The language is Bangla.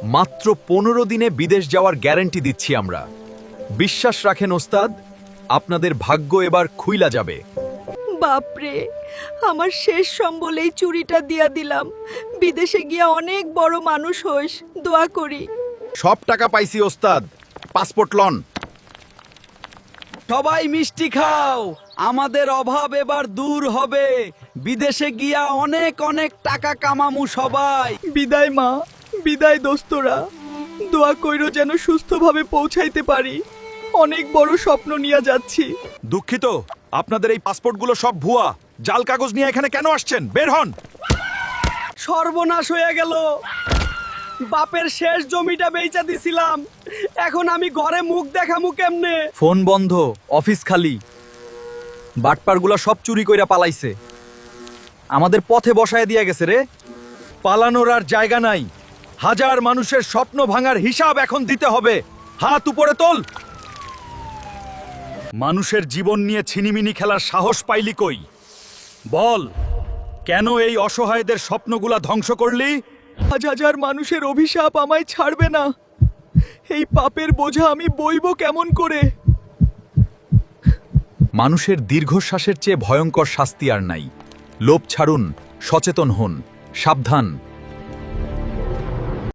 মাত্র 15 দিনে বিদেশ যাওয়ার গ্যারান্টি দিচ্ছি আমরা। বিশ্বাস রাখেন ওস্তাদ, আপনাদের ভাগ্য এবার খুইলা যাবে। বাপরে, আমার শেষ সম্বল এই চুরিটা দিয়া দিলাম। বিদেশে গিয়া অনেক বড় মানুষ হইস, দোয়া করি। সব টাকা পাইছি ওস্তাদ, পাসপোর্ট লন। সবাই মিষ্টি খাও, আমাদের অভাব এবার দূর হবে। বিদেশে গিয়া অনেক অনেক টাকা কামামু সবাই। বিদায় মা, বিদায় দোস্তরা। দোয়া কইরো যেন সুস্থভাবে পৌঁছাইতে পারি। অনেক বড় স্বপ্ন নিয়ে যাচ্ছি। দুঃখিত, আপনাদের এই পাসপোর্টগুলো সব ভুয়া। জাল কাগজ নিয়ে এখানে কেন আসছেন? বের হন। সর্বনাশ হয়ে গেল। বাপের শেষ জমিটা বেচা দিছিলাম, এখন আমি ঘরে মুখ দেখামু কেমনে? ফোন বন্ধ, অফিস খালি। বাটপারগুলা সব চুরি কইরা পালাইছে। আমাদের পথে বসায় দিয়া গেছে রে। পালানোর আর জায়গা নাই। হাজার মানুষের স্বপ্ন ভাঙার হিসাব এখন দিতে হবে। হাত উপরে তোল। মানুষের জীবন নিয়ে ছিনিমিনি খেলার সাহস পাইলি কই? বল, কেন এই অসহায়দের স্বপ্নগুলা ধ্বংস করলি? হাজার মানুষের অভিশাপ আমায় ছাড়বে না। এই পাপের বোঝা আমি বইবো কেমন করে? মানুষের দীর্ঘশ্বাসের চেয়ে ভয়ঙ্কর শাস্তি আর নাই। লোভ ছাড়ুন, সচেতন হন, সাবধান।